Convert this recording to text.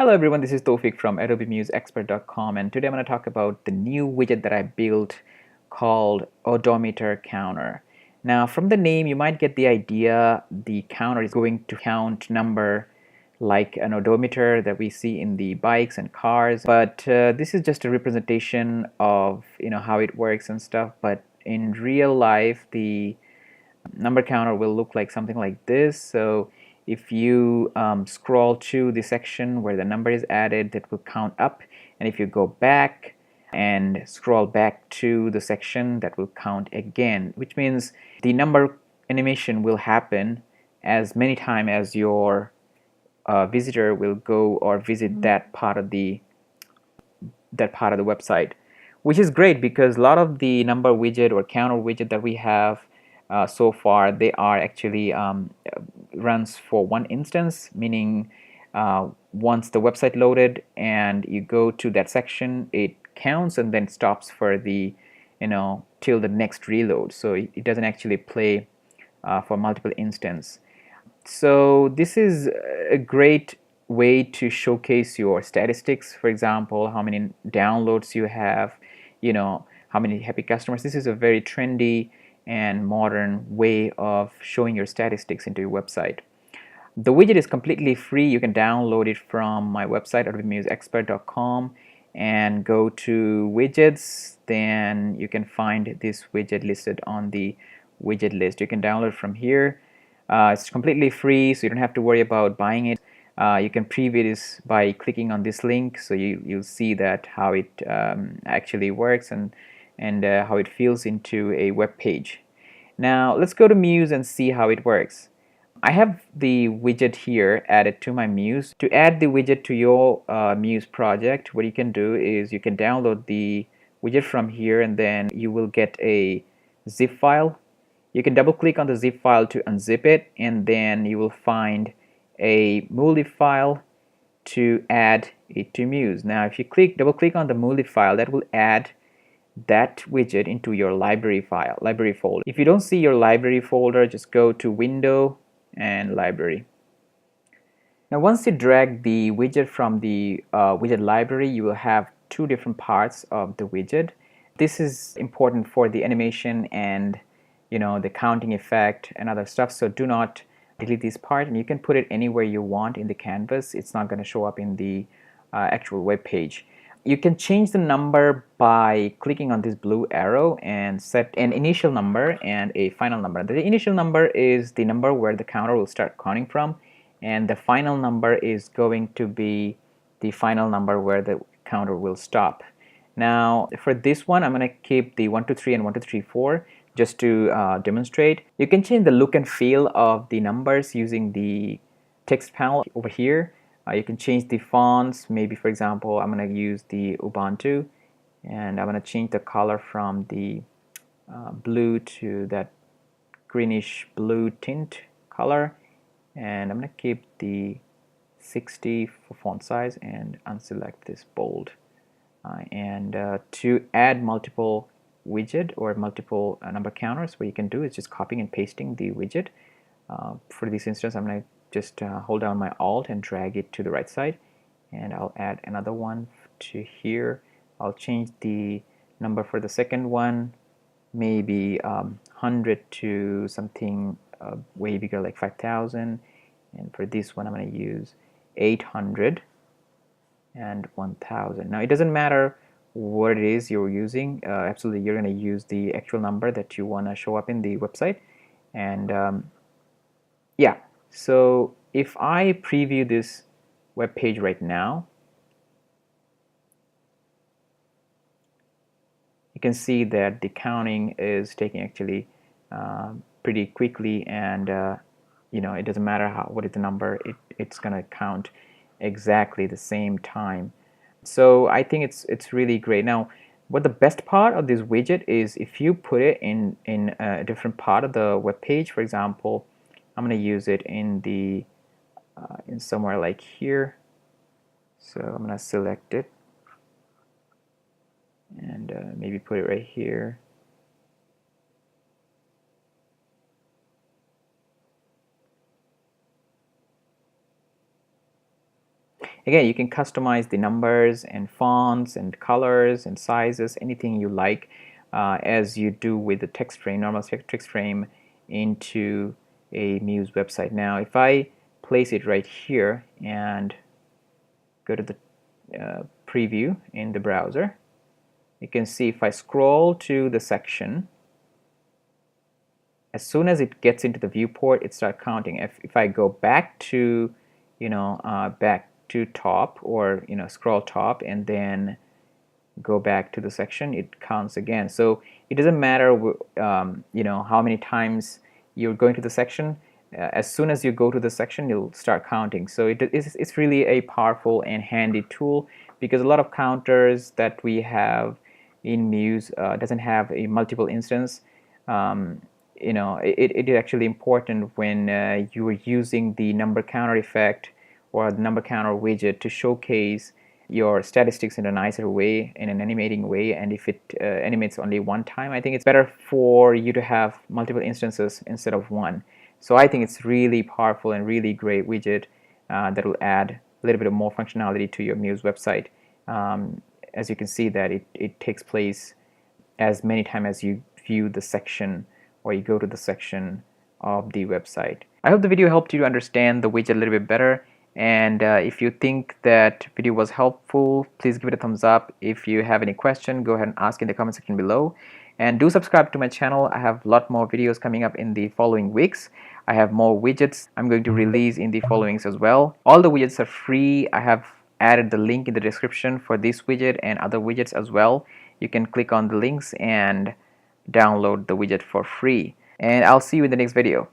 Hello everyone, this is Tofik from Adobe Muse Expert.com, and today I'm going to talk about the new widget that I built called odometer counter. Now from the name you might get the idea the counter is going to count number like an odometer that we see in the bikes and cars, but this is just a representation of how it works and stuff. But in real life the number counter will look like something like this. So if you scroll to the section where the number is added, that will count up, and if you go back and scroll back to the section, that will count again, which means the number animation will happen as many times as your visitor will go or visit that part of the website, which is great because a lot of the number widget or counter widget that we have so far, they are actually runs for one instance, meaning once the website loaded and you go to that section, it counts and then stops for the till the next reload. So it doesn't actually play for multiple instances. So this is a great way to showcase your statistics. For example, how many downloads you have, how many happy customers. This is a very trendy and modern way of showing your statistics into your website. The widget is completely free. You can download it from my website adobemuseexpert.com and go to widgets. Then you can find this widget listed on the widget list. You can download from here. It's completely free, so you don't have to worry about buying it. You can preview this by clicking on this link, so you'll see that how it actually works and how it feels into a web page. Now let's go to Muse and see how it works. I have the widget here added to my Muse. To add the widget to your Muse project, what you can do is you can download the widget from here, and then you will get a zip file. You can double click on the zip file to unzip it, and then you will find a MOLE file to add it to Muse. Now if you double click on the MOLE file, that will add that widget into your library folder. If you don't see your library folder, just go to Window and Library. Now once you drag the widget from the widget library, you will have two different parts of the widget. This is important for the animation and the counting effect and other stuff, so do not delete this part, and you can put it anywhere you want in the canvas. It's not going to show up in the actual web page. You can change the number by clicking on this blue arrow and set an initial number and a final number. The initial number is the number where the counter will start counting from, and the final number is going to be the final number where the counter will stop. Now for this one, I'm going to keep the 1 2 3 and 1 2 3 4 just to demonstrate. You can change the look and feel of the numbers using the text panel over here. You can change the fonts. Maybe for example, I'm going to use the Ubuntu, and I'm going to change the color from the blue to that greenish blue tint color, and I'm going to keep the 60 for font size and unselect this bold. To add multiple widget or multiple number counters, what you can do is just copying and pasting the widget. For this instance, I'm going to just hold down my Alt and drag it to the right side, and I'll add another one to here. I'll change the number for the second one, maybe 100 to something way bigger, like 5,000, and for this one I'm going to use 800 and 1,000. Now it doesn't matter what it is you're using, absolutely you're going to use the actual number that you want to show up in the website. And yeah, so if I preview this web page right now, you can see that the counting is taking actually pretty quickly, and it doesn't matter what is the number, it's going to count exactly the same time. So I think it's really great. Now what the best part of this widget is, if you put it in a different part of the web page, for example, I'm going to use it in the in somewhere like here. So I'm going to select it and maybe put it right here. Again, you can customize the numbers and fonts and colors and sizes, anything you like, as you do with the text frame, normal text frame, into a Muse website. Now, if I place it right here and go to the preview in the browser, you can see if I scroll to the section, as soon as it gets into the viewport, it starts counting. If I go back to, back to top, or scroll top and then go back to the section, it counts again. So it doesn't matter how many times you're going to the section. As soon as you go to the section, you'll start counting. So it's really a powerful and handy tool, because a lot of counters that we have in Muse doesn't have a multiple instance. It is actually important when you are using the number counter effect or the number counter widget to showcase your statistics in a nicer way, in an animating way. And if it animates only one time, I think it's better for you to have multiple instances instead of one. So I think it's really powerful and really great widget that will add a little bit of more functionality to your Muse website. As you can see that it takes place as many times as you view the section or you go to the section of the website. I hope the video helped you to understand the widget a little bit better. And if you think that video was helpful, please give it a thumbs up. If you have any question, go ahead and ask in the comment section below. And do subscribe to my channel. I have a lot more videos coming up in the following weeks. I have more widgets I'm going to release in the following weeks as well. All the widgets are free. I have added the link in the description for this widget and other widgets as well. You can click on the links and download the widget for free. And I'll see you in the next video.